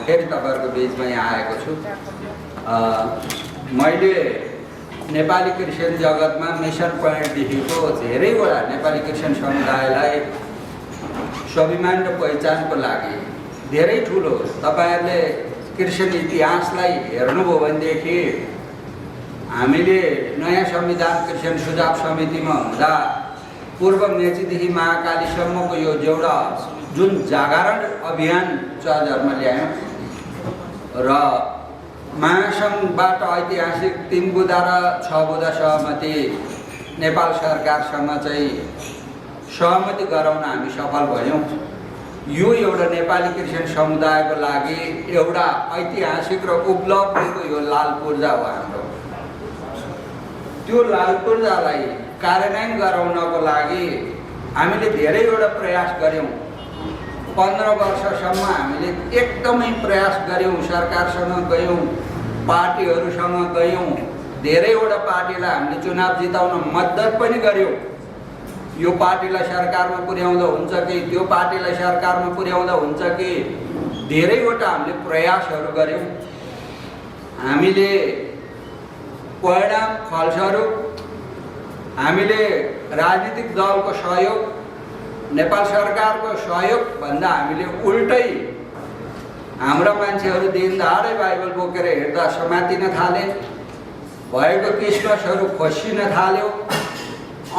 फेरि तपाईँहरूको बिचमा यहाँ आएको छु। मैले नेपाली क्रिस्चियन जगतमा मिसन पोइन्टदेखिको धेरैवटा नेपाली क्रिस्चियन समुदायलाई स्वाभिमान र पहिचानको लागि धेरै ठुलो तपाईँहरूले क्रिस्चियन इतिहासलाई हेर्नुभयो भनेदेखि हामीले नयाँ संविधान क्रिस्चियन सुझाव समितिमा हुँदा पूर्व मेचीदेखि महाकालीसम्मको यो एउटा जुन जागरण अभियान 2000 मा ल्यायौँ र महासङ्घबाट ऐतिहासिक 3 बुँदा र 6 बुँदा सहमति नेपाल सरकारसँग चाहिँ सहमति गराउन हामी सफल भयौँ। यो एउटा नेपाली क्रिस्चियन समुदायको लागि एउटा ऐतिहासिक र उपलब्धिको यो लाल पूर्जा हो हाम्रो। त्यो लाल पूर्जालाई कार्यान्वयन गराउनको लागि हामीले धेरैवटा प्रयास गऱ्यौँ। 15 वर्षसम्म हामीले एकदमै प्रयास गऱ्यौँ, सरकारसँग गयौँ, पार्टीहरूसँग गयौँ, धेरैवटा पार्टीलाई हामीले चुनाव जिताउन मद्दत पनि गऱ्यौँ। यो पार्टीलाई सरकारमा पुर्याउँदा हुन्छ कि त्यो पार्टीलाई सरकारमा पुर्याउँदा हुन्छ कि धेरैवटा हामीले प्रयासहरू गऱ्यौँ। हामीले परिणाम फलस्वरूप हामीले राजनीतिक दलको सहयोग, नेपाल सरकारको सहयोग भन्दा हामीले उल्टै हाम्रा मान्छेहरू दिनदहाडै बाइबल बोकेर हिँड्दा समातिन थाले, भएको क्रिसमसहरू खोसिन थाल्यो,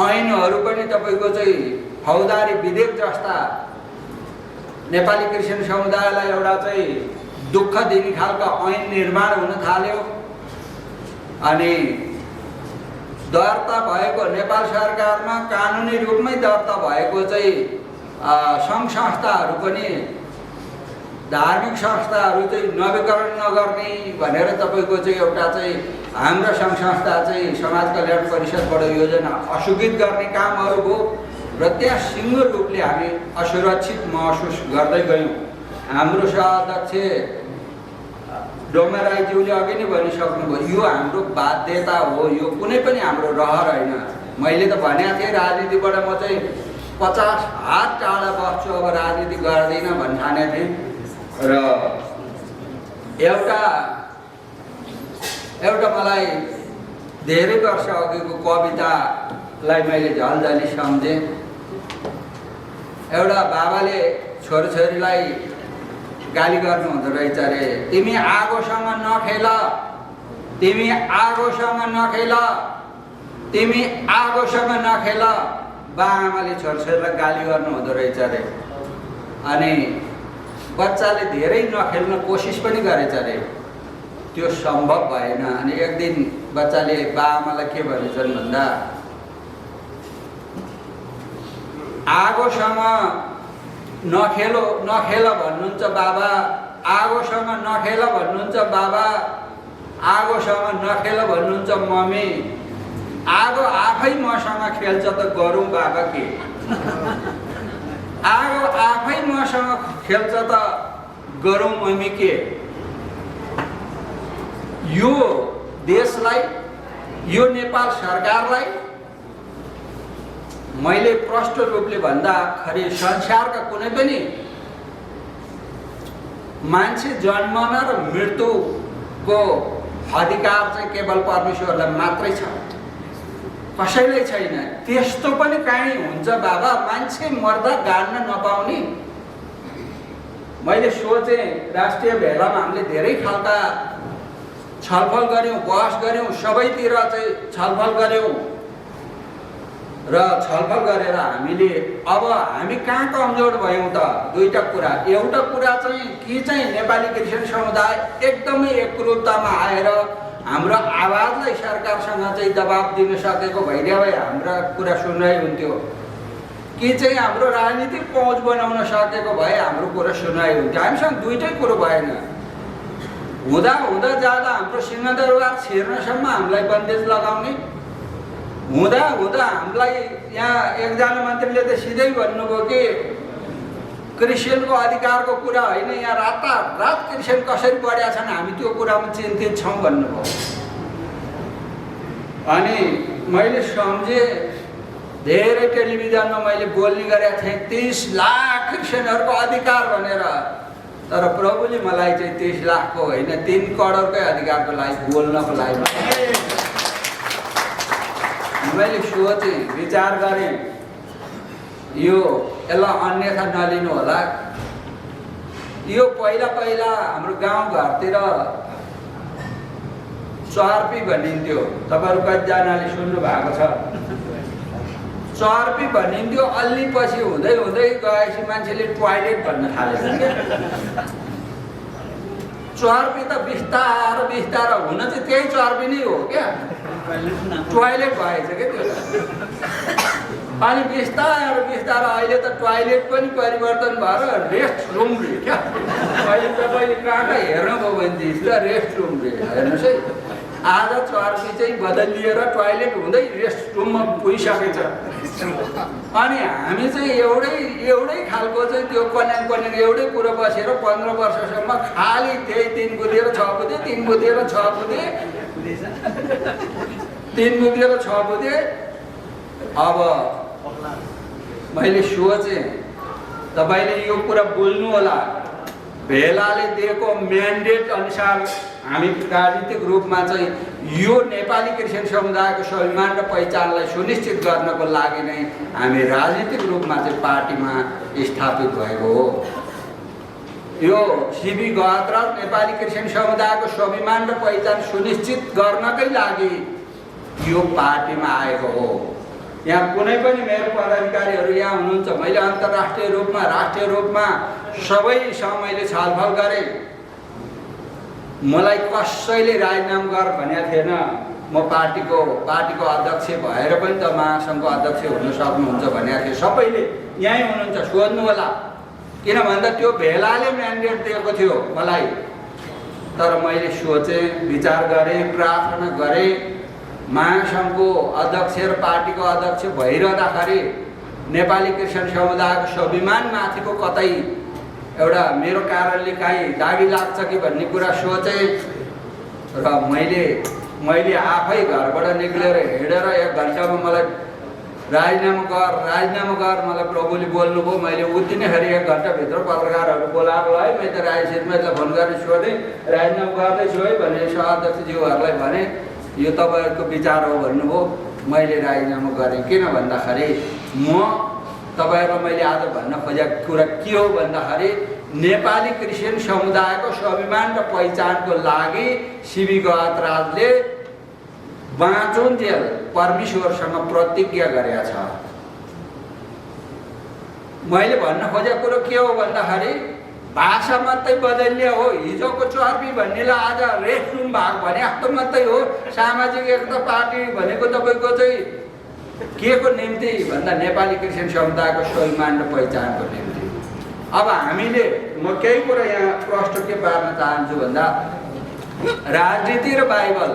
ऐनहरू पनि तपाईँको चाहिँ फौजदारी विधेयक जस्ता नेपाली क्रिस्चियन समुदायलाई एउटा चाहिँ दुःख दिने खालका ऐन निर्माण हुन थाल्यो। अनि दर्ता भएको नेपाल सरकारमा कानुनी रूपमै दर्ता भएको चाहिँ सङ्घ संस्थाहरू पनि धार्मिक संस्थाहरू चाहिँ नवीकरण नगर्ने भनेर तपाईँको चाहिँ एउटा चाहिँ हाम्रो सङ्घ संस्था चाहिँ समाज कल्याण परिषदबाट योजना अस्वीकृत गर्ने कामहरू भयो र त्यहाँ सिङ्गो रूपले हामी असुरक्षित महसुस गर्दै गयौँ। हाम्रो सभाध्यक्ष डोमा राईज्यूले अघि नै भनिसक्नुभयो, यो हाम्रो बाध्यता हो, यो कुनै पनि हाम्रो रहर होइन। मैले त भनेको थिएँ राजनीतिबाट म चाहिँ 50 हात टाढा बस्छु, अब राजनीति गर्दिनँ भन्ने ठानेको थिएँ। र एउटा मलाई धेरै वर्ष अघिको कवितालाई मैले झलझली सम्झेँ। एउटा बाबाले छोरीलाई गाली गर्नु हुँदो रहेछ अरे, तिमी आगोसँग नखेल, तिमी आगोसँग नखेल, तिमी आगोसँग नखेल। बाआमाले छोरीलाई गाली गर्नु हुँदो रहेछ अरे। अनि बच्चाले धेरै नखेल्न कोसिस पनि गरेछ अरे, त्यो सम्भव भएन। अनि एक दिन बच्चाले बाआमालाई के भनेछन् भन्दा, आगोसँग नखेल भन्नुहुन्छ बाबा, आगोसँग नखेल भन्नुहुन्छ बाबा, आगोसँग नखेल भन्नुहुन्छ मम्मी, आगो आफै मसँग खेल्छ त गरौँ बाबा के? आगो आफै मसँग खेल्छ त गरौँ मम्मी के? यो देशलाई, यो नेपाल सरकारलाई मैले प्रष्ट रूपले भन्दाखेरि संसारका कुनै पनि मान्छे जन्मन र मृत्युको अधिकार चाहिँ केवल परमेश्वरलाई मात्रै छ, कसैलाई छैन। त्यस्तो पनि कहीँ हुन्छ बाबा, मान्छे मर्दा गाड्न नपाउने? मैले सोचेँ, राष्ट्रिय भेलामा हामीले धेरै खालका छलफल गऱ्यौँ, बहस गऱ्यौँ, सबैतिर चाहिँ छलफल गऱ्यौँ र छलफल गरेर हामीले अब हामी कहाँ कमजोर भयौँ त? दुईटा कुरा। एउटा कुरा चाहिँ कि चाहिँ नेपाली क्रिस्चियन समुदाय एकदमै एकरूपतामा आएर हाम्रो आवाजलाई सरकारसँग चाहिँ दबाब दिन सकेको भइदियो भए हाम्रा कुरा सुनाइ हुन्थ्यो, कि चाहिँ हाम्रो राजनीतिक पहुँच बनाउन सकेको भए हाम्रो कुरा सुनाइ हुन्थ्यो। हामीसँग दुईटै कुरो भएन। हुँदा हुँदा जाँदा हाम्रो सिंहदरबार छिर्नसम्म हामीलाई बन्देज लगाउने, हुँदा हुँदा हामीलाई यहाँ एकजना मन्त्रीले त सिधै भन्नुभयो कि क्रिस्चियनको अधिकारको कुरा होइन, यहाँ रातारात क्रिस्चियन कसरी बढ्या छन् हामी त्यो कुरामा चिन्तित छौँ भन्नुभयो। अनि मैले सम्झेँ, धेरै टेलिभिजनमा मैले बोल्ने गरेको थिएँ 30 लाख क्रिस्चियनहरूको अधिकार भनेर, तर प्रभुले प्रभुले मलाई चाहिँ 30 लाखको होइन 3 करोडकै अधिकारको लागि बोल्नको लागि मैले सोचेँ विचार गरेँ यो यसलाई अन्यथा नलिनु होला। यो पहिला हाम्रो गाउँघरतिर चर्पी भनिन्थ्यो। तपाईँहरू कतिजनाले सुन्नु भएको छ? चर्पी भनिन्थ्यो। अलि पछि हुँदै गएपछि मान्छेले टोयलेट भन्न थालेछन् क्या। चर्पी त बिस्तारो हुन चाहिँ त्यही चर्पी नै हो क्या, टोयलेट भएछ क्या त्यो। अनि बिस्तारो अहिले त टोयलेट पनि परिवर्तन भएर रेस्ट रुम रे क्या। अहिले तपाईँले कहाँ हेर्नुभयो भनेदेखि रेस्ट रुम रे हेर्नुहोस् है। आज चर्पी चाहिँ बदलिएर टोयलेट हुँदै रेस्ट रुममा पुगिसकेछ। अनि हामी चाहिँ एउटै खालको चाहिँ त्यो कन्याङ एउटै कुरो बसेर 15 वर्षसम्म खालि त्यही 3 बुँदेर 6 बुँदे 3 बुँदेर 6 बुँदे 3 बुँदेर 6 बुँदे। अब मैले सोचेँ तपाईँले यो कुरा बोल्नु होला। भेलाले दिएको म्यान्डेट अनुसार हामी राजनीतिक रूपमा चाहिँ यो नेपाली क्रिस्चियन समुदायको स्वाभिमान र पहिचानलाई सुनिश्चित गर्नको लागि नै हामी राजनीतिक रूपमा चाहिँ पार्टीमा स्थापित भएको हो। यो सिबी गहतराज नेपाली क्रिस्चियन समुदायको स्वाभिमान र पहिचान सुनिश्चित गर्नकै लागि यो पार्टीमा आएको हो। यहाँ कुनै पनि मेरो पदाधिकारीहरू यहाँ हुनुहुन्छ। मैले अन्तर्राष्ट्रिय रूपमा राष्ट्रिय रूपमा सबैसँग मैले छलफल गरेँ। मलाई कसैले राजीनामा गर भनेको थिएन। म पार्टीको अध्यक्ष भएर पनि त महासङ्घको अध्यक्ष हुन सक्नुहुन्छ भनेको थिएँ। सबैले यहीँ हुनुहुन्छ, सोध्नु होला। किन भन्दा त्यो भेलाले म्यान्डेट दिएको थियो मलाई। तर मैले सोचेँ, विचार गरेँ, प्रार्थना गरेँ। महासङ्घको अध्यक्ष र पार्टीको अध्यक्ष भइरहँदाखेरि नेपाली क्रिस्चियन समुदायको स्वाभिमानमाथिको कतै एउटा मेरो कारणले काहीँ दागी लाग्छ कि भन्ने कुरा सोचेँ। र मैले आफै घरबाट निक्लेर हिँडेर 1 घन्टामा मलाई राजीनामा गर मलाई प्रभुले बोल्नुभयो। मैले उत्तिनैखेरि 1 घन्टाभित्र पत्रकारहरू बोलाएको है। मैले त राजसिरमालाई फोन गरेर सोधेँ, राजीनामा गर्दैछु है भने सहअध्यक्षज्यूहरूलाई भने यो तपाईँहरूको विचार हो भन्नुभयो। मैले राजीनामा गरेँ। किन भन्दाखेरि तपाईँहरूलाई मैले आज भन्न खोजेको कुरा के हो भन्दाखेरि नेपाली क्रिस्चियन समुदायको स्वाभिमान र पहिचानको लागि सिबी गहतराजले बाँचुन्जेल परमेश्वरसँग प्रतिज्ञा गरेका छ। मैले भन्न खोजेको कुरो के हो भन्दाखेरि भाषा मात्रै बदलिए हो। हिजोको चर्पी भन्नेलाई आज रेस्ट रुम भएको भने जस्तो मात्रै हो। सामाजिक एकता पार्टी भनेको तपाईँको चाहिँ के को निम्ति भन्दा नेपाली क्रिस्चियन समुदायको स्वाभिमान र पहिचानको निम्ति। अब हामीले म केही कुरा यहाँ प्रश्न के पार्न चाहन्छु भन्दा राजनीति र बाइबल।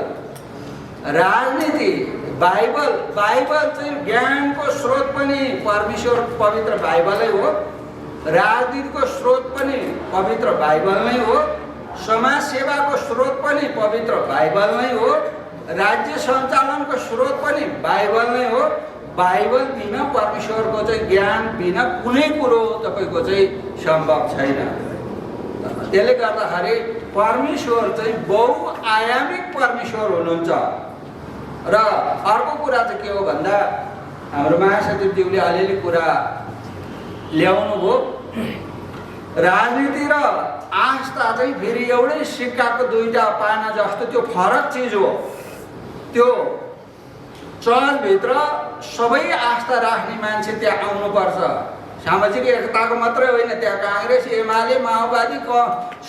बाइबल चाहिँ ज्ञानको स्रोत पनि परमेश्वर पवित्र बाइबलै हो। राजनीतिको स्रोत पनि पवित्र बाइबल नै हो। समाज सेवाको स्रोत पनि पवित्र बाइबल नै हो। राज्य सञ्चालनको स्रोत पनि बाइबल नै हो। बाइबल बिना परमेश्वरको चाहिँ ज्ञान बिना कुनै कुरो तपाईँको चाहिँ सम्भव छैन। त्यसले गर्दाखेरि परमेश्वर चाहिँ बहुआयामिक परमेश्वर हुनुहुन्छ। र अर्को कुरा चाहिँ के हो भन्दा हाम्रो महासचिवज्यूले अलिअलि कुरा ल्याउनु भयो। राजनीति र आस्था चाहिँ फेरि एउटै सिक्काको 2टा पाना जस्तो त्यो फरक चिज हो। त्यो चर्चभित्र सबै आस्था राख्ने मान्छे त्यहाँ आउनुपर्छ। सामाजिक एकताको मात्रै होइन, त्यहाँ काङ्ग्रेस एमाले माओवादी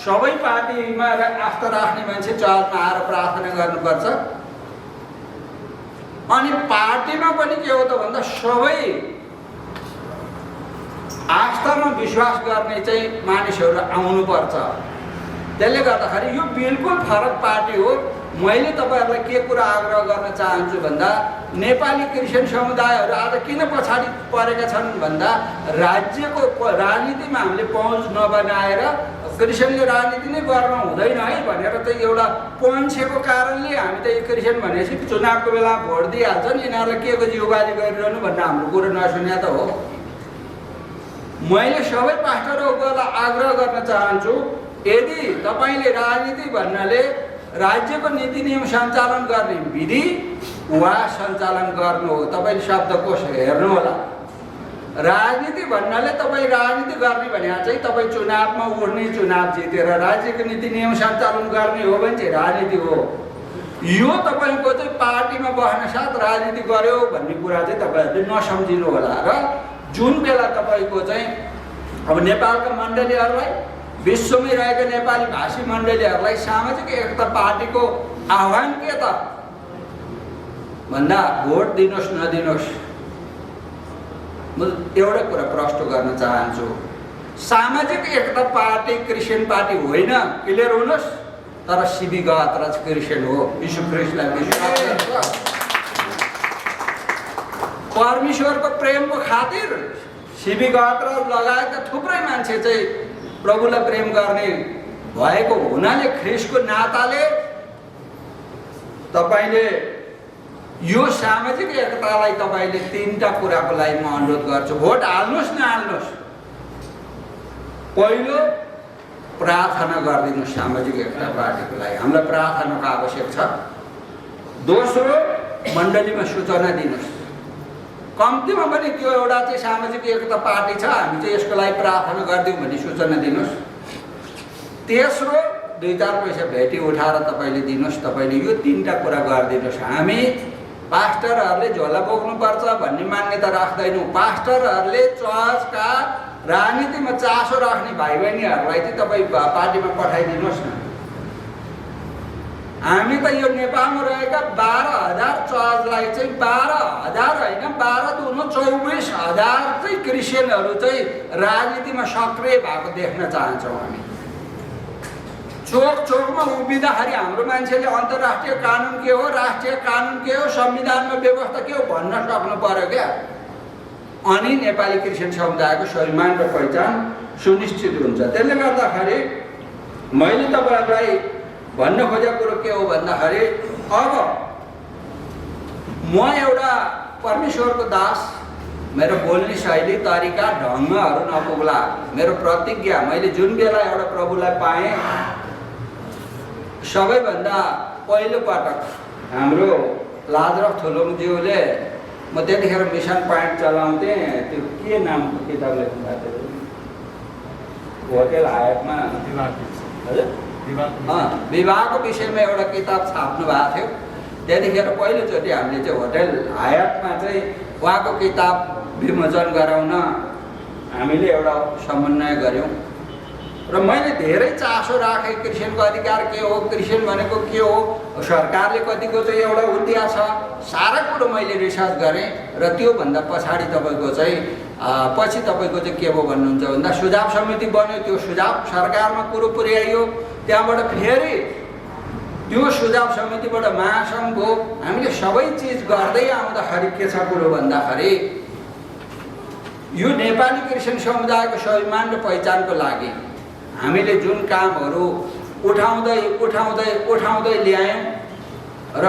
सबै पार्टीमा आस्था राख्ने मान्छे चर्चमा आएर प्रार्थना गर्नुपर्छ। अनि पार्टीमा पनि के हो त भन्दा सबै आस्थामा विश्वास गर्ने चाहिँ मानिसहरू आउनुपर्छ। त्यसले गर्दाखेरि यो बिल्कुल फरक पार्टी हो। मैले तपाईँहरूलाई के कुरा आग्रह गर्न चाहन्छु भन्दा नेपाली क्रिस्चियन समुदायहरू आज किन पछाडि परेका छन् भन्दा राज्यको राजनीतिमा हामीले पहुँच नबनाएर क्रिस्चियनले राजनीति नै गर्न हुँदैन है भनेर चाहिँ एउटा पन्छेको कारणले हामी त क्रिस्चियन भनेपछि चुनावको बेला भोट दिइहाल्छन्, यिनीहरूलाई के को जिउबाजी गरिरहनु भन्ने हाम्रो कुरो नसुने त हो। मैले सबै पास्टरहरूलाई आग्रह गर्न चाहन्छु, यदि तपाईले राजनीति भन्नाले राज्यको नीति नियम सञ्चालन गर्ने विधि वा सञ्चालन गर्नु हो। तपाईले शब्दकोश हेर्नु होला। राजनीति भन्नाले तपाईँ राजनीति गर्ने भने चाहिँ तपाईँ चुनावमा उठ्ने, चुनाव जितेर राज्यको नीति नियम सञ्चालन गर्ने हो भने चाहिँ राजनीति हो। यो तपाईँको चाहिँ पार्टीमा बस्न साथ राजनीति गर्यो भन्ने कुरा चाहिँ तपाईँहरूले नसम्झिनु होला। र जुन बेला तपाईँको चाहिँ अब नेपालका मण्डलीहरूलाई, विश्वमै रहेका नेपाली भाषी मण्डलीहरूलाई सामाजिक एकता पार्टीको आह्वान के त भन्दा भोट दिनुहोस् नदिनुहोस्, म एउटा कुरा प्रश्न गर्न चाहन्छु। सामाजिक एकता पार्टी क्रिस्चियन पार्टी होइन, क्लियर हुनुहोस्। तर सिबी गहतराज क्रिस्चियन हो, यीशु ख्रीष्टलाई विश्वास गर्छ। परमेश्वरको प्रेमको खातिर सिबी गहतराज लगायतका थुप्रै मान्छे चाहिँ प्रभुलाई प्रेम गर्ने भएको हुनाले ख्रीष्टको नाताले तपाईले यो सामाजिक एकतालाई तपाईले तीनटा कुराको लागि म अनुरोध गर्छु। भोट हाल्नुहोस् नहाल्नुहोस्, पहिलो प्रार्थना गरिदिनुहोस् सामाजिक एकता पार्टीको लागि, हामीलाई प्रार्थनाको आवश्यक छ। दोस्रो मण्डलीमा सूचना दिनुहोस्, कम्तीमा पनि त्यो एउटा चाहिँ सामाजिक एकता पार्टी छ, हामी चाहिँ यसको लागि प्रार्थना गरिदिउँ भन्ने सूचना दिनुहोस्। तेस्रो 2-4 पैसा भेटी उठाएर तपाईँले दिनुहोस्। तपाईँले यो तीनटा कुरा गरिदिनुहोस्। हामी पास्टरहरूले झोला बोक्नुपर्छ भन्ने मान्यता राख्दैनौँ। पास्टरहरूले चर्चका राजनीतिमा चासो राख्ने भाइ बहिनीहरूलाई चाहिँ तपाईँ पार्टीमा पठाइदिनुहोस् न। हामी त यो नेपालमा रहेका 12,000 चर्चलाई चाहिँ 12,000 होइन, 12-24,000 चाहिँ क्रिस्चियनहरू चाहिँ राजनीतिमा सक्रिय भएको देख्न चाहन्छौँ। हामी चोक चोकमा उभिँदाखेरि हाम्रो मान्छेले अन्तर्राष्ट्रिय कानुन के हो, राष्ट्रिय कानुन के हो, संविधानमा व्यवस्था के हो भन्न सक्नु पर्यो क्या। अनि नेपाली क्रिस्चियन समुदायको स्वाभिमान र पहिचान सुनिश्चित हुन्छ। त्यसले गर्दाखेरि मैले तपाईँहरूलाई भन्न खोजेको कुरो के हो भन्दाखेरि, अब म एउटा परमेश्वरको दास, मेरो बोल्ने शैली, तरिका, ढङ्गहरू नपुग्ला। मेरो प्रतिज्ञा, मैले जुन बेला एउटा प्रभुलाई पाएँ, सबैभन्दा पहिलो पटक हाम्रो लाजरस थोलुङज्यूले, म त्यतिखेर मिसन पोइन्ट चलाउँथेँ, त्यो के नामको किताब लेख्नु भएको थियो, होटेल हायतमा हजुर विवाहको विषयमा एउटा किताब छाप्नु भएको थियो। त्यतिखेर पहिलोचोटि हामीले चाहिँ होटेल हायतमा चाहिँ उहाँको किताब विमोचन गराउन हामीले एउटा समन्वय गऱ्यौँ। र मैले धेरै चासो राखेँ, क्रिस्चियनको अधिकार के हो, क्रिस्चियन भनेको के हो, सरकारले कतिको चाहिँ एउटा उद्देश्य छ, सारा कुरो मैले रिसर्च गरेँ। र त्योभन्दा पछाडि तपाईँको चाहिँ पछि तपाईँको चाहिँ के भयो भन्नुहुन्छ भन्दा सुझाव समिति बन्यो। त्यो सुझाव सरकारमा कुरो पुर्याइयो। त्यहाँबाट फेरि त्यो सुझाव समितिबाट महासङ्घ हो। हामीले सबै चिज गर्दै आउँदाखेरि के छ कुरो भन्दाखेरि, यो नेपाली क्रिस्चियन समुदायको स्वाभिमान र पहिचानको लागि हामीले जुन कामहरू उठाउँदै ल्यायौँ। र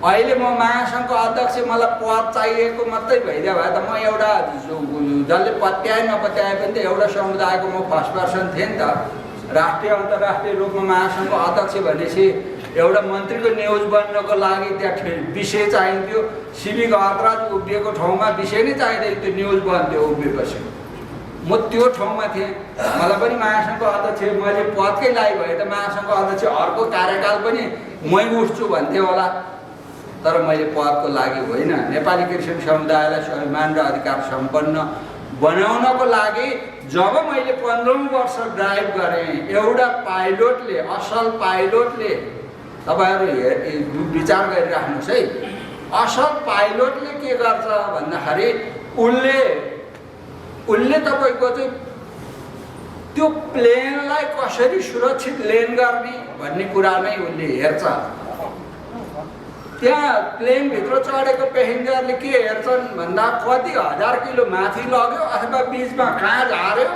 अहिले म महासङ्घको अध्यक्ष, मलाई पद चाहिएको मात्रै भइदियो भए त म एउटा जसले पत्याए नपत्याए पनि त एउटा समुदायको म फर्स्ट पर्सन थिएँ नि त। राष्ट्रिय अन्तर्राष्ट्रिय रूपमा महासङ्घको अध्यक्ष भनेपछि एउटा मन्त्रीको न्युज बन्नको लागि त्यहाँ विषय चाहिन्थ्यो। सिबी गहतराज उभिएको ठाउँमा विषय नै चाहिँदैन, त्यो न्युज बन्थ्यो उभिएपछि। म त्यो ठाउँमा थिएँ, मलाई पनि महासङ्घको अध्यक्ष, मैले पदकै लागि भए त महासङ्घको अध्यक्ष अर्को कार्यकाल पनि मै उठ्छु भन्थेँ होला। तर मैले पदको लागि होइन, नेपाली क्रिस्चियन समुदायलाई स्वाभिमान र अधिकार सम्पन्न बनाउनको लागि जब मैले 15औं वर्ष ड्राइभ गरेँ, एउटा पाइलटले, असल पाइलटले, तपाईँहरू विचार गरिराख्नुहोस् है, असल पाइलटले के गर्छ भन्दाखेरि उसले तपाईँको चाहिँ त्यो प्लेनलाई कसरी सुरक्षित ल्यान्ड गर्ने भन्ने कुरा नै उसले हेर्छ। त्यहाँ प्लेनभित्र चढेको पेसेन्जरले के हेर्छन् भन्दा कति 1000 किलो माथि लग्यो अथवा बिचमा कहाँ झार्यो,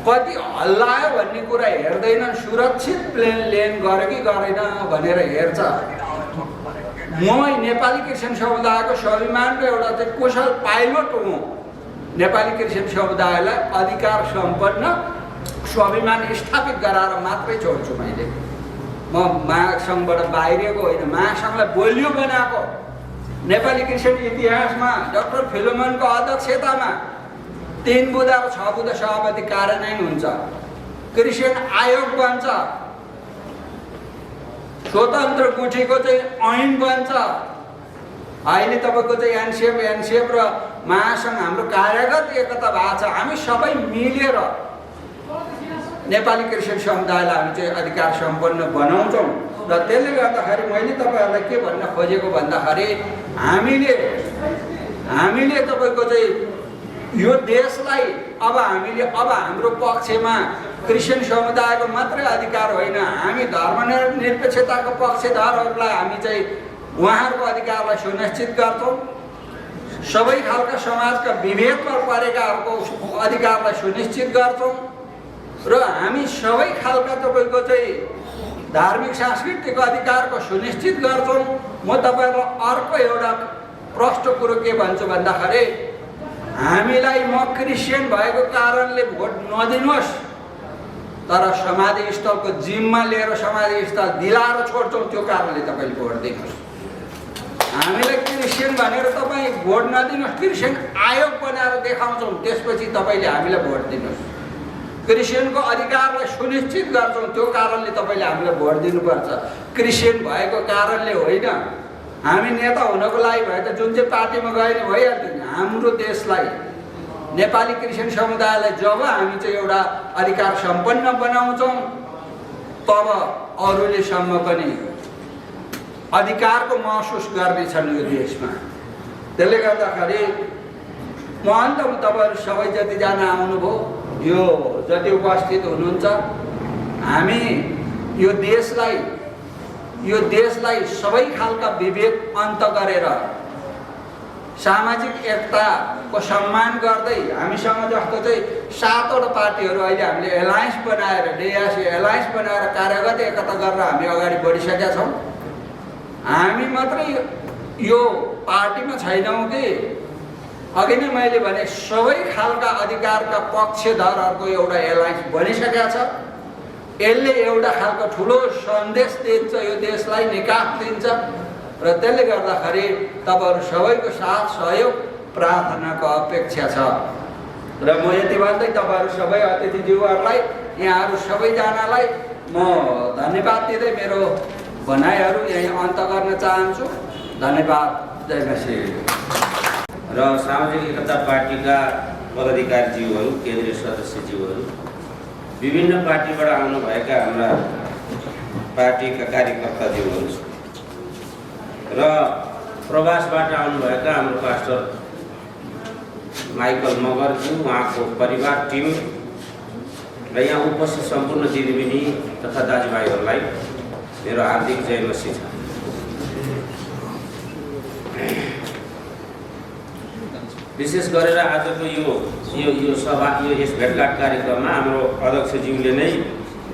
कति हल्लायो भन्ने कुरा हेर्दैनन्। सुरक्षित प्लेन ल्यान्ड गर्यो कि गरेन भनेर हेर्छ। म नेपाली क्रिस्चियन समुदायको स्वाभिमान र एउटा चाहिँ कुशल पाइलट हुँ। नेपाली क्रिस्चियन समुदायलाई अधिकार सम्पन्न स्वाभिमान स्थापित गराएर मात्रै छोड्छु मैले। म महासङ्घबाट बाहिरिएको होइन, महासङ्घलाई बलियो बनाएको। नेपाली क्रिस्चियन इतिहासमा डाक्टर फिलोमनको अध्यक्षतामा 3 बुँदा र 6 बुँदा सहमति कार्यान्वयन हुन्छ, क्रिस्चियन आयोग बन्छ, स्वतन्त्र गुठीको चाहिँ ऐन बन्छ। अहिले तपाईँको चाहिँ एनसिएफ र महासङ्घ हाम्रो कार्यगत एकता भएको छ। हामी सबै मिलेर नेपाली क्रिस्चियन समुदायलाई हामी चाहिँ अधिकार सम्पन्न बनाउँछौँ। र त्यसले गर्दाखेरि मैले तपाईँहरूलाई के भन्न खोजेको भन्दाखेरि हामीले तपाईँको चाहिँ यो देशलाई अब हाम्रो पक्षमा क्रिस्चियन समुदायको मात्रै अधिकार होइन, हामी धर्मनिरपेक्षताको पक्षधरहरूलाई हामी चाहिँ उहाँहरूको अधिकारलाई सुनिश्चित गर्छौँ। सबै खालका समाजका विभेदमा परेकाहरूको अधिकारलाई सुनिश्चित गर्छौँ र हामी सबै खालका तपाईँको चाहिँ धार्मिक सांस्कृतिक अधिकारको सुनिश्चित गर्छौँ। म तपाईँहरूलाई अर्को एउटा प्रष्ट कुरो के भन्छु भन्दाखेरि हामीलाई म क्रिस्चियन भएको कारणले भोट नदिनुहोस्, तर समाधि स्थलको जिम्मा लिएर समाधि स्थल दिलाएर छोड्छौँ, त्यो कारणले तपाईँले भोट दिनुहोस्। हामीलाई क्रिस्चियन भनेर तपाईँ भोट नदिनुहोस्, क्रिस्चियन आयोग बनाएर देखाउँछौँ, त्यसपछि तपाईँले हामीलाई भोट दिनुहोस्। क्रिस्चियनको अधिकारलाई सुनिश्चित गर्छौँ, त्यो कारणले तपाईँले हामीलाई भोट दिनुपर्छ, क्रिस्चियन भएको कारणले होइन। हामी नेता हुनको लागि भए त जुन चाहिँ पार्टीमा गए नि भइहाल्थ्यो नि। हाम्रो देशलाई नेपाली क्रिस्चियन समुदायलाई जब हामी चाहिँ एउटा अधिकार सम्पन्न बनाउँछौँ तब अरूले सम्म पनि अधिकारको महसुस गर्नेछन् यो देशमा। त्यसले गर्दाखेरि म अन्तमा तपाईँहरू सबै जतिजना आउनुभयो, यो जति उपस्थित हुनुहुन्छ, हामी यो देशलाई सबै खालका विभेद अन्त गरेर सामाजिक एकताको सम्मान गर्दै हामीसँग जस्तो चाहिँ 7वटा पार्टीहरू अहिले हामीले एलायन्स बनाएर डिएसए एलायन्स बनाएर कार्यगत एकता गरेर हामी अगाडि बढिसकेका छौँ। हामी मात्रै यो पार्टीमा छैनौँ कि अघि नै मैले भने सबै खालका अधिकारका पक्षधरहरूको एउटा एलायन्स बनिसकेका छ। यसले एउटा खालको ठुलो सन्देश दिन्छ, यो देशलाई निकास दिन्छ र त्यसले गर्दाखेरि तपाईँहरू सबैको साथ सहयोग प्रार्थनाको अपेक्षा छ। र म यति भन्दै तपाईँहरू सबै अतिथिज्यूहरूलाई, यहाँहरू सबैजनालाई म धन्यवाद दिँदै मेरो भनाइहरू यही अन्त गर्न चाहन्छु। धन्यवाद। जय मसीह। र सामाजिक एकता पार्टीका पदाधिकारीज्यूहरू, केन्द्रीय सदस्यज्यूहरू, विभिन्न पार्टीबाट आउनुभएका हाम्रा पार्टीका कार्यकर्ताज्यूहरू र प्रवासबाट आउनुभएका हाम्रो पास्टर माइकल मगरज्यू, उहाँको परिवार टिम र यहाँ उपस्थित सम्पूर्ण दिदीबहिनी तथा दाजुभाइहरूलाई मेरो हार्दिक जय मसीह छ। विशेष गरेर आजको यो सभा, यस भेटघाट कार्यक्रममा हाम्रो अध्यक्षज्यूले नै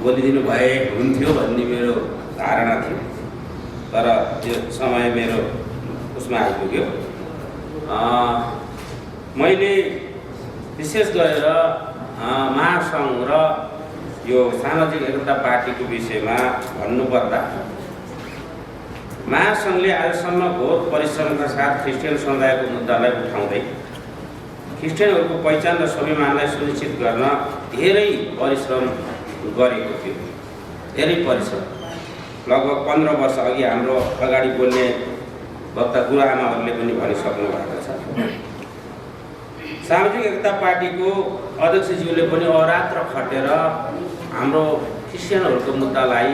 बोलिदिनु भए हुन्थ्यो भन्ने मेरो धारणा थियो, तर यो समय मेरो उसमा आइपुग्यो। मैले विशेष गरेर महासङ्घ र यो सामाजिक एकता पार्टीको विषयमा भन्नुपर्दा महासङ्घले आजसम्म घोर परिश्रमका साथ क्रिस्चियन समुदायको मुद्दालाई उठाउँदै क्रिस्चियनहरूको पहिचान र स्वाभिमानलाई सुनिश्चित गर्न धेरै परिश्रम गरेको थियो। धेरै परिश्रम, लगभग 15 वर्ष अघि हाम्रो अगाडि बोल्ने वक्ता गुरुआमाहरूले पनि भनिसक्नु भएको छ। सामाजिक एकता पार्टीको अध्यक्षज्यूले पनि अहोरात्र खटेर हाम्रो क्रिस्चियनहरूको मुद्दालाई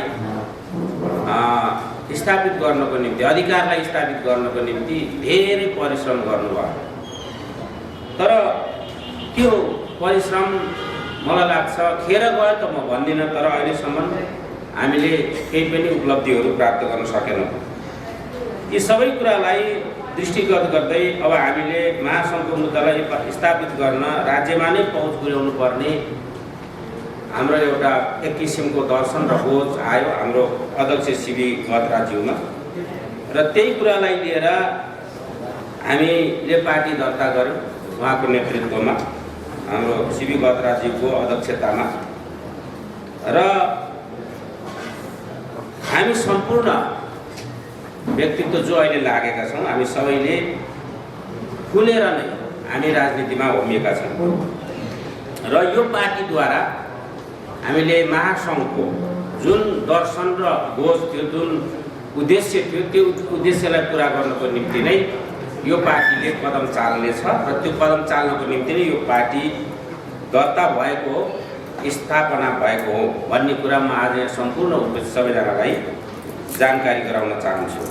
स्थापित गर्नको निम्ति, अधिकारलाई स्थापित गर्नको निम्ति धेरै परिश्रम गर्नुभयो। तर त्यो परिश्रम मलाई लाग्छ खेर गयो त म भन्दिनँ, तर अहिलेसम्म हामीले केही पनि उपलब्धिहरू प्राप्त गर्न सकेनौँ। यी सबै कुरालाई दृष्टिगत गर्दै अब हामीले महासङ्घको मुद्दालाई स्थापित गर्न राज्यमा नै पहुँच पुर्याउनु पर्ने हाम्रो एउटा एक किसिमको दर्शन र बोझ आयो हाम्रो अध्यक्ष सिबी गतराज्यूमा। र त्यही कुरालाई लिएर हामीले पार्टी दर्ता गऱ्यौँ उहाँको नेतृत्वमा, हाम्रो सिबी गतराज्यूको अध्यक्षतामा। र हामी सम्पूर्ण व्यक्तित्व जो अहिले लागेका छौँ हामी सबैले खुलेर नै हामी राजनीतिमा होमिएका छौँ र यो पार्टीद्वारा हामीले महासङ्घको जुन दर्शन र गोज थियो, जुन उद्देश्य थियो, त्यो उद्देश्यलाई पुरा गर्नको निम्ति नै यो पार्टीले कदम चाल्नेछ र त्यो कदम चाल्नको निम्ति नै यो पार्टी दर्ता भएको हो, स्थापना भएको हो भन्ने कुरा म आज सम्पूर्ण सबैजनालाई जानकारी गराउन चाहन्छु।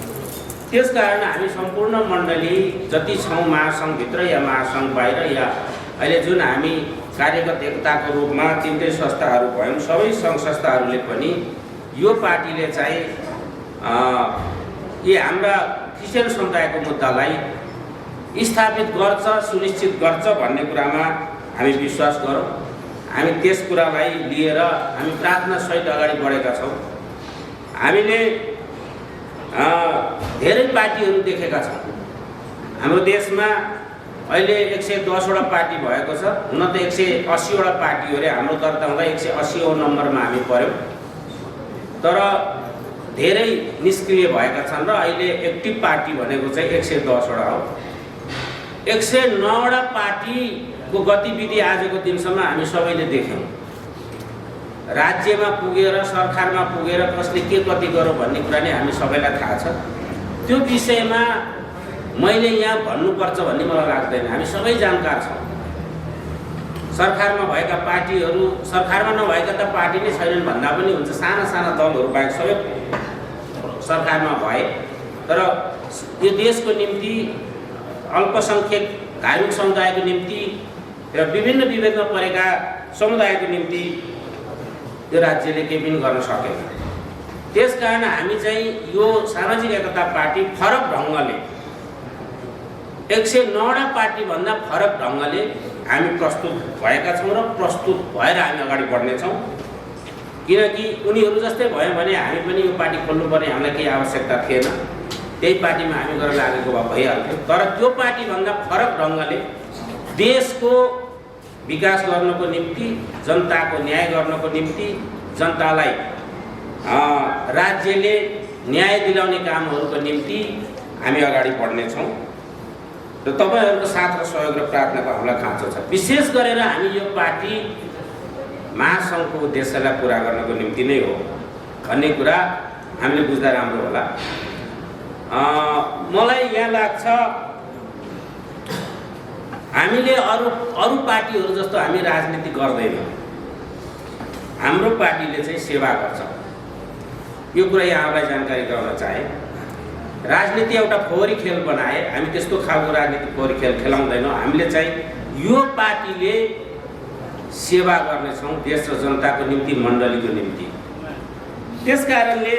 त्यसकारण हामी सम्पूर्ण मण्डली जति छौँ महासङ्घभित्र या महासङ्घ बाहिर या अहिले जुन हामी कार्यगत एकताको रूपमा तिनटै संस्थाहरू भयौँ, सबै सङ्घ संस्थाहरूले पनि यो पार्टीले चाहिँ यी हाम्रा क्रिस्चियन समुदायको मुद्दालाई स्थापित गर्छ, सुनिश्चित गर्छ भन्ने कुरामा हामी विश्वास गरौँ। हामी त्यस कुरालाई लिएर हामी प्रार्थना सहित अगाडि बढेका छौँ। हामीले धेरै पार्टीहरू देखेका छौँ। हाम्रो देशमा अहिले 110वटा पार्टी भएको छ। हुन त 180वटा पार्टी अरे, हाम्रो दर्ता हुँदा 180औं नम्बरमा हामी पऱ्यौँ। तर धेरै निष्क्रिय भएका छन् र अहिले एक्टिभ पार्टी भनेको चाहिँ 110वटा हो। 109वटा पार्टीको गतिविधि आजको दिनसम्म हामी सबैले देख्यौँ। राज्यमा पुगेर सरकारमा पुगेर कसले के कति गरौँ भन्ने कुरा नै हामी सबैलाई थाहा छ। त्यो विषयमा मैले यहाँ भन्नुपर्छ भन्ने मलाई लाग्दैन। हामी सबै जानकार छौँ। सरकारमा भएका पार्टीहरू, सरकारमा नभएका त पार्टी नै छैनन् भन्दा पनि हुन्छ। साना साना दलहरू बाहेक सबै सरकारमा भए, तर यो देशको निम्ति, अल्पसङ्ख्यक धार्मिक समुदायको निम्ति र विभिन्न विभेदमा परेका समुदायको निम्ति यो राज्यले केही पनि गर्न सकेन। त्यसकारण हामी चाहिँ यो सामाजिक एकता पार्टी फरक ढङ्गले 109वटा पार्टीभन्दा फरक ढङ्गले हामी प्रस्तुत भएका छौँ र प्रस्तुत भएर हामी अगाडि बढ्नेछौँ। किनकि उनीहरू जस्तै भयो भने हामी पनि यो पार्टी खोल्नुपर्ने हामीलाई केही आवश्यकता थिएन। त्यही पार्टीमा हामी गरेर लागेको भए भइहाल्थ्यो। तर त्यो पार्टीभन्दा फरक ढङ्गले देशको विकास गर्नको निम्ति, जनताको न्याय गर्नको निम्ति, जनतालाई राज्यले न्याय दिलाउने कामहरूको निम्ति हामी अगाडि बढ्नेछौँ र तपाईँहरूको साथ र सहयोग र प्रार्थनाको हामीलाई खाँचो छ। विशेष गरेर हामी यो पार्टी महासङ्घको उद्देश्यलाई पुरा गर्नको निम्ति नै हो भन्ने कुरा हामीले बुझ्दा राम्रो होला। मलाई यहाँ लाग्छ हामीले अरू पार्टीहरू जस्तो हामी राजनीति गर्दैनौँ। हाम्रो पार्टीले चाहिँ सेवा गर्छ। यो कुरा यहाँलाई जानकारी गराउन चाहे। राजनीति एउटा फोहोरी खेल बनाए, हामी त्यस्तो खालको राजनीति फोहोरी खेल खेलाउँदैनौँ। हामीले चाहिँ यो पार्टीले सेवा गर्नेछौँ देश र जनताको निम्ति, मण्डलीको निम्ति। त्यस कारणले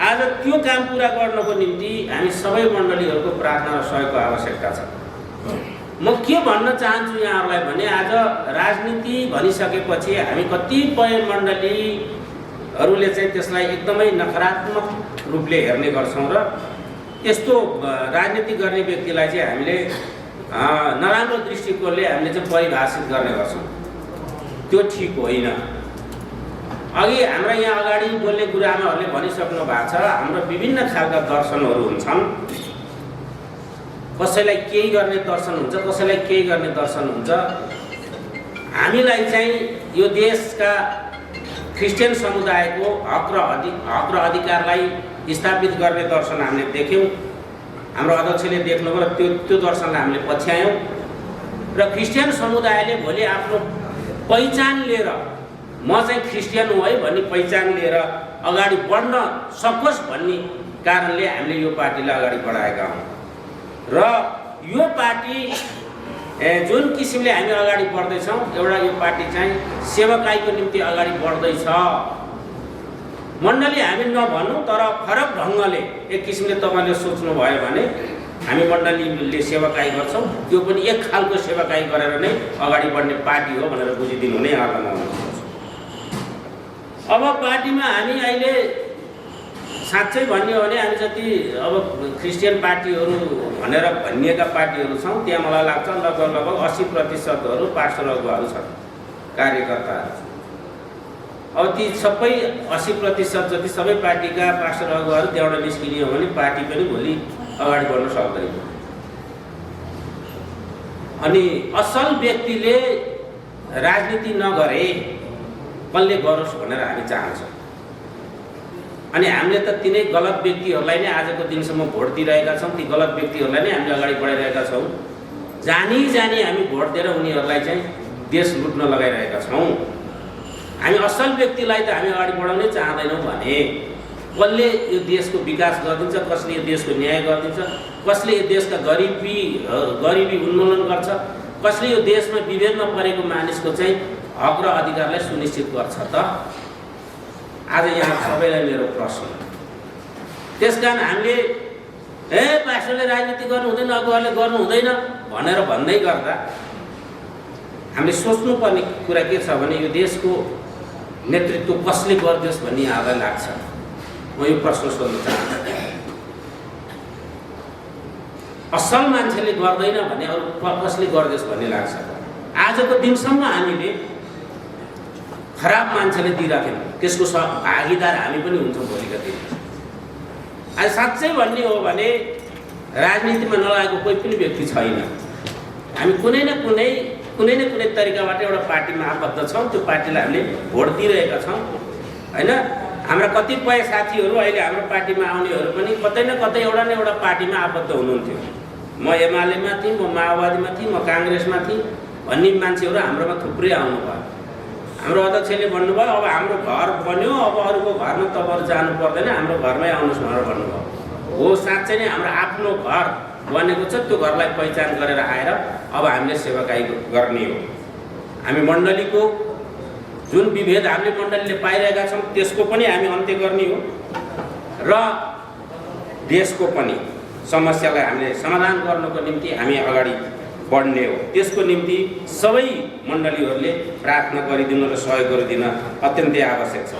आज त्यो काम पुरा गर्नको निम्ति हामी सबै मण्डलीहरूको प्रार्थना र सहयोगको आवश्यकता छ। म के भन्न चाहन्छु यहाँहरूलाई भने आज राजनीति भनिसकेपछि हामी कतिपय मण्डलीहरूले चाहिँ त्यसलाई एकदमै नकारात्मक रूपले हेर्ने गर्छौँ र त्यस्तो राजनीति गर्ने व्यक्तिलाई चाहिँ हामीले नराम्रो दृष्टिकोणले हामीले चाहिँ परिभाषित गर्ने गर्छौँ। त्यो ठिक होइन। अघि हाम्रा यहाँ अगाडि बोल्ने गुरुआमाहरूले भनिसक्नु भएको छ, हाम्रो विभिन्न खालका दर्शनहरू हुन्छन्। कसैलाई केही गर्ने दर्शन हुन्छ, कसैलाई केही गर्ने दर्शन हुन्छ। हामीलाई चाहिँ यो देशका क्रिस्चियन समुदायको हक र अधिकारलाई स्थापित गर्ने दर्शन हामीले देख्यौँ। हाम्रो अध्यक्षले देख्नुभयो र त्यो दर्शनलाई हामीले पछ्यायौँ र क्रिस्चियन समुदायले भोलि आफ्नो पहिचान लिएर म चाहिँ क्रिस्चियन हो है भन्ने पहिचान लिएर अगाडि बढ्न सकोस् भन्ने कारणले हामीले यो पार्टीलाई अगाडि बढाएका हौँ र यो पार्टी जुन किसिमले हामी अगाडि बढ्दैछौँ, एउटा यो पार्टी चाहिँ सेवाकाईको निम्ति अगाडि बढ्दैछ। मण्डली हामी नभनौँ, तर फरक ढङ्गले एक किसिमले तपाईँले सोच्नुभयो भने हामी मण्डलीले सेवाकाई गर्छौँ, त्यो पनि एक खालको सेवाकाई गरेर नै अगाडि बढ्ने पार्टी हो भनेर बुझिदिनु नै आग्रह गर्छु। अब पार्टीमा हामी अहिले साँच्चै भन्ने हो भने हामी जति अब क्रिस्चियन पार्टीहरू भनेर भनिएका पार्टीहरू छौँ, त्यहाँ मलाई लाग्छ लगभग 80% पास्टर अगुवाहरू छन्, कार्यकर्ताहरू। अब ती सबै 80% जति सबै पार्टीका पास्टर अगुवाहरू त्यहाँबाट निस्किने हो भने पार्टी पनि भोलि अगाडि बढ्न सक्दैन। अनि असल व्यक्तिले राजनीति नगरे कसले गरोस् भनेर हामी चाहन्छौँ। अनि हामीले त तिनै गलत व्यक्तिहरूलाई नै आजको दिनसम्म भोट दिइरहेका छौँ। ती गलत व्यक्तिहरूलाई नै हामीले अगाडि बढाइरहेका छौँ। जानी जानी हामी भोट दिएर उनीहरूलाई चाहिँ देश लुट्न लगाइरहेका छौँ। हामी असल व्यक्तिलाई त हामी अगाडि बढाउनै चाहँदैनौँ भने कसले यो देशको विकास गरिदिन्छ, कसले यो देशको न्याय गरिदिन्छ, कसले यो देशका गरिबी उन्मूलन गर्छ, कसले यो देशमा विभेदमा परेको मानिसको चाहिँ हक र अधिकारलाई सुनिश्चित गर्छ त? आज यहाँ सबैलाई मेरो प्रश्न। त्यसकारण हामीले पास्टरले राजनीति गर्नु हुँदैन, अगुवाले गर्नु हुँदैन भनेर भन्दै गर्दा हामीले सोच्नुपर्ने कुरा के छ भने यो देशको नेतृत्व कसले गरिदियोस् भन्ने यहाँलाई लाग्छ? म यो प्रश्न सोध्न चाहन्छु। असल मान्छेले गर्दैन भने अरू कसले गरिदियोस् भन्ने लाग्छ? आजको दिनसम्म हामीले खराब मान्छेले दिइराखेनौँ, त्यसको भागीदार हामी पनि हुन्छौँ भोलिका दिन। आज साँच्चै भन्ने हो भने राजनीतिमा नलागेको कोही पनि व्यक्ति छैन। हामी कुनै न कुनै तरिकाबाट एउटा पार्टीमा आबद्ध छौँ। त्यो पार्टीलाई हामीले भोट दिइरहेका छौँ होइन। हाम्रा कतिपय साथीहरू अहिले हाम्रो पार्टीमा आउनेहरू पनि कतै न कतै एउटा न एउटा पार्टीमा आबद्ध हुनुहुन्थ्यो। म एमालेमा थिएँ, म माओवादीमा थिएँ, म काङ्ग्रेसमा थिएँ भन्ने मान्छेहरू हाम्रोमा थुप्रै आउनुभयो। हाम्रो अध्यक्षले भन्नुभयो अब हाम्रो घर बन्यो, अब अरूको घरमा तपाईँहरू जानु पर्दैन, हाम्रो घरमै आउनुहोस् भनेर भन्नुभयो। हो, साँच्चै नै हाम्रो आफ्नो घर बनेको छ। त्यो घरलाई पहिचान गरेर आएर अब हामीले सेवाकाई गर्ने हो। हामी मण्डलीको जुन विभेद हामीले मण्डलीले पाइरहेका छौँ त्यसको पनि हामी अन्त्य गर्ने हो र देशको पनि समस्यालाई हामीले समाधान गर्नको निम्ति हामी अगाडि बढ्ने हो। त्यसको निम्ति सबै मण्डलीहरूले प्रार्थना गरिदिनु र सहयोग गरिदिन अत्यन्तै आवश्यक छ।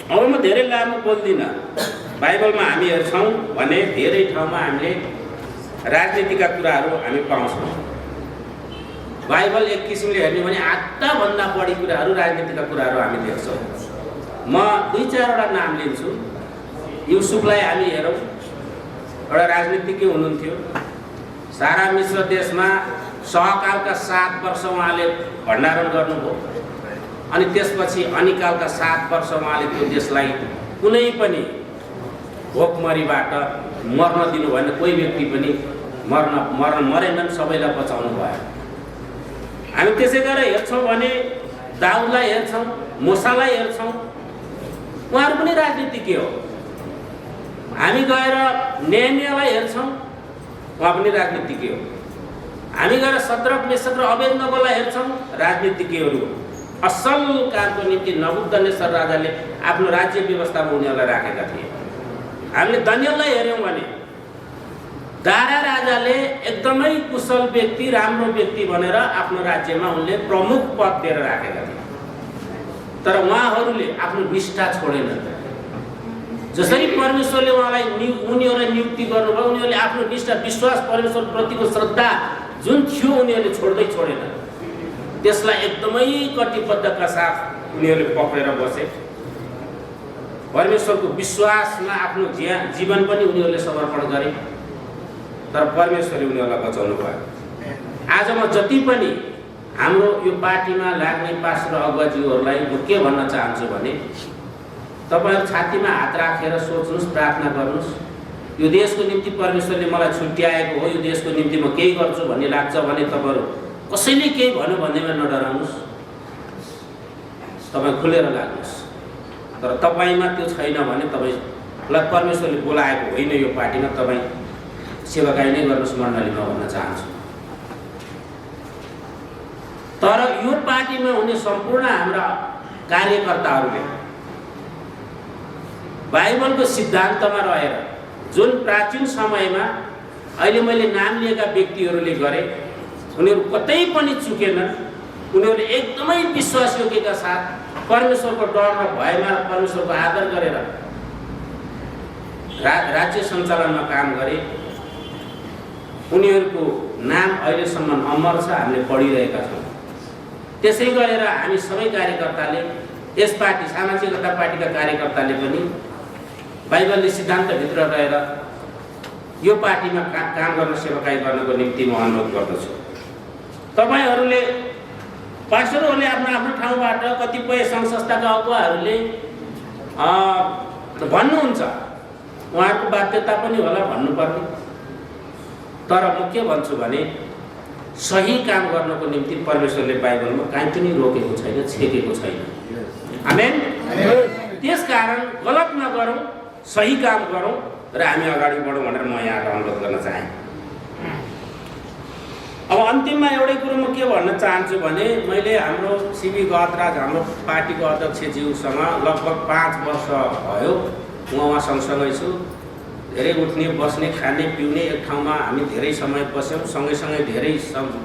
अब म धेरै लामो बोल्दिनँ। बाइबलमा हामी हेर्छौँ भने धेरै ठाउँमा हामीले राजनीतिका कुराहरू हामी पाउँछौँ। बाइबल एक किसिमले हेर्ने भने आधाभन्दा बढी कुराहरू राजनीतिका कुराहरू हामी देख्छौँ। म 2-4वटा नाम लिन्छु। युसुफलाई हामी हेरौँ, एउटा राजनीतिज्ञ हुनुहुन्थ्यो। सारा मिश्र देशमा सहकालका 7 वर्ष उहाँले भण्डारण गर्नुभयो। अनि त्यसपछि अनिकालका 7 वर्ष उहाँले त्यो देशलाई कुनै पनि भोकमरीबाट मर्न दिनु भएन। कोही व्यक्ति पनि मरेनन्, सबैलाई बचाउनु भयो। हामी त्यसै गरेर हेर्छौँ भने दाउदलाई हेर्छौँ, मूसालाई हेर्छौँ, उहाँहरू पनि राजनीतिज्ञ हो। हामी गएर नेहेमियालाई हेर्छौँ, उहाँ पनि राजनीतिज्ञ हो। हामी गएर सद्रक मेशक र अबेदनगोलाई हेर्छौँ, राजनीतिज्ञहरू हो। असल कामको निम्ति नबुकदनेस्सर राजाले आफ्नो राज्य व्यवस्थामा उनीहरूलाई राखेका थिए। हामीले दानियललाई हेऱ्यौँ भने दारा राजाले एकदमै कुशल व्यक्ति, राम्रो व्यक्ति भनेर आफ्नो राज्यमा उनले प्रमुख पद दिएर राखेका थिए। तर उहाँहरूले आफ्नो निष्ठा छोडेनन्। जसरी परमेश्वरले उनीहरूलाई नियुक्ति गर्नुभयो, उनीहरूले आफ्नो निष्ठा, विश्वास, परमेश्वरप्रतिको श्रद्धा जुन थियो उनीहरूले छोडेनन्। त्यसलाई एकदमै कटिबद्धका साथ उनीहरूले पक्रेर बसे। परमेश्वरको विश्वासमा आफ्नो जीवन पनि उनीहरूले समर्पण गरे। तर परमेश्वरले उनीहरूलाई बचाउनु भयो। आज म जति पनि हाम्रो यो पार्टीमा लाग्ने पास्टर अगुवाज्यूहरूलाई म के भन्न चाहन्छु भने तपाईहरु छातीमा हात राखेर सोच्नुस्, प्रार्थना गर्नुस्। यो देशको निम्ति परमेश्वरले मलाई छुट्याएको हो, यो देशको निम्ति म केही गर्छु भन्ने लाग्छ भने तपाईहरु कसैले केही भन्नु भन्दैमा नडराउनुस्। तपाई खुलेर लाग्नुस्। तर तपाईमा त्यो छैन भने तपाईलाई परमेश्वरले बोलाएको होइन यो पार्टीमा, तपाई सेवाकाई नै गर्नुस् मण्डलीमा भन्न चाहन्छु। तर यो पार्टीमा हुने सम्पूर्ण हाम्रा कार्यकर्ताहरूले बाइबलको सिद्धान्तमा रहेर जुन प्राचीन समयमा अहिले मैले नाम लिएका व्यक्तिहरूले गरे, उनीहरू कतै पनि चुकेनन्। उनीहरूले एकदमै विश्वासयोग्यका साथ परमेश्वरको डर र भयमा परमेश्वरको आदर गरेर राज्य सञ्चालनमा काम गरे। उनीहरूको नाम अहिलेसम्म अमर छ, हामीले पढिरहेका छौँ। त्यसै गरेर हामी सबै कार्यकर्ताले यस पार्टी सामाजिक एकता पार्टीका कार्यकर्ताले पनि बाइबलले सिद्धान्तभित्र रहेर यो पार्टीमा काम गर्न सेवाकाई गर्नको निम्ति म अनुरोध गर्दछु। तपाईहरूले पास्टरहरूले आफ्नो आफ्नो ठाउँबाट कतिपय सङ्घ संस्थाका अगुवाहरूले भन्नुहुन्छ, उहाँहरूको बाध्यता पनि होला भन्नुपर्ने। तर म के भन्छु भने सही काम गर्नको निम्ति परमेश्वरले बाइबलमा कहीँ पनि रोकेको छैन, छेकेको छैन। आमेन। त्यसकारण गलत नगरौँ, सही काम गरौँ र हामी अगाडि बढौँ भनेर म यहाँलाई अनुरोध गर्न चाहेँ। अब अन्तिममा एउटै कुरो म के भन्न चाहन्छु भने मैले हाम्रो सिबी गहतराज हाम्रो पार्टीको अध्यक्षज्यूसँग लगभग 5 वर्ष भयो म उहाँ सँगसँगै छु। धेरै उठ्ने बस्ने खाने पिउने एक ठाउँमा हामी धेरै समय बस्यौँ, सँगैसँगै धेरै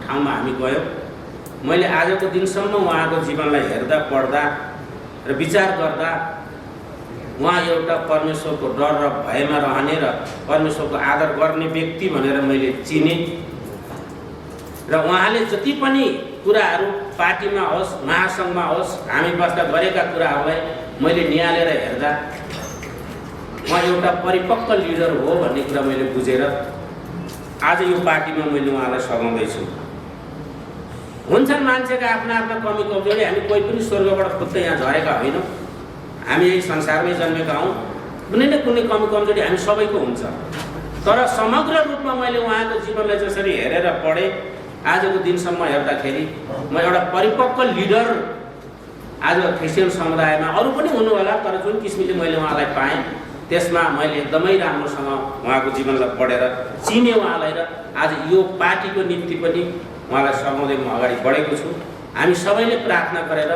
ठाउँमा हामी गयौँ। मैले आजको दिनसम्म उहाँको जीवनलाई हेर्दा पढ्दा र विचार गर्दा उहाँ एउटा परमेश्वरको डर र भयमा रहने र परमेश्वरको आदर गर्ने व्यक्ति भनेर मैले चिने। र उहाँले जति पनि कुराहरू पार्टीमा होस् महासङ्घमा होस् हामी बस्दा गरेका कुराहरूलाई मैले निहालेर हेर्दा उहाँ एउटा परिपक्व लिडर हो भन्ने कुरा मैले बुझेर आज यो पार्टीमा मैले उहाँलाई सघाउँदैछु। हुन्छन् मान्छेका आफ्ना आफ्ना कमी कमजोरी, हामी कोही पनि स्वर्गबाट खुत्तै यहाँ झरेका होइनौँ, हामी यही संसारमै जन्मेका हौँ। कुनै न कुनै कमी कमजोरी हामी सबैको हुन्छ। तर समग्र रूपमा मैले उहाँको जीवनलाई जसरी हेरेर पढेँ, आजको दिनसम्म हेर्दाखेरि म एउटा परिपक्व लिडर आज क्रिस्चियन समुदायमा अरू पनि हुनु होला, तर जुन किसिमले मैले उहाँलाई पाएँ त्यसमा मैले एकदमै राम्रोसँग उहाँको जीवनलाई पढेर चिने उहाँलाई र आज यो पार्टीको निम्ति पनि उहाँलाई सघाउँदै म अगाडि बढेको छु। हामी सबैले प्रार्थना गरेर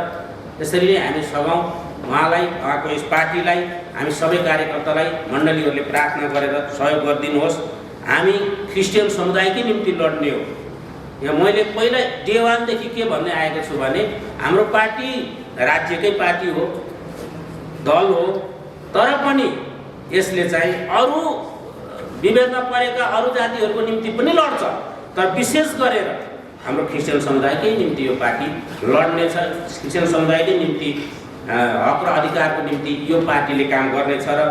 यसरी नै हामी सघाउँ उहाँलाई, उहाँको यस पार्टीलाई, हामी सबै कार्यकर्तालाई मण्डलीहरूले प्रार्थना गरेर सहयोग गरिदिनुहोस्। हामी क्रिस्चियन समुदायकै निम्ति लड्ने हो। यहाँ मैले पहिला डे 1 देखि के भन्दै आएको छु भने हाम्रो पार्टी राज्यकै पार्टी हो, दल हो, तर पनि यसले चाहिँ अरू विभेदमा परेका अरू जातिहरूको निम्ति पनि लड्छ। तर विशेष गरेर हाम्रो क्रिस्चियन समुदायकै निम्ति यो पार्टी लड्नेछ। क्रिस्चियन समुदायकै निम्ति हक र अधिकारको निम्ति यो पार्टीले काम गर्नेछ र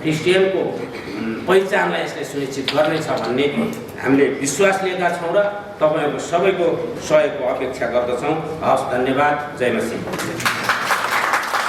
क्रिस्चियनको पहिचानलाई यसले सुनिश्चित गर्नेछ भन्ने हामीले विश्वास लिएका छौँ र तपाईँहरूको सबैको सहयोगको अपेक्षा गर्दछौँ। हवस्, धन्यवाद। जय मसीह।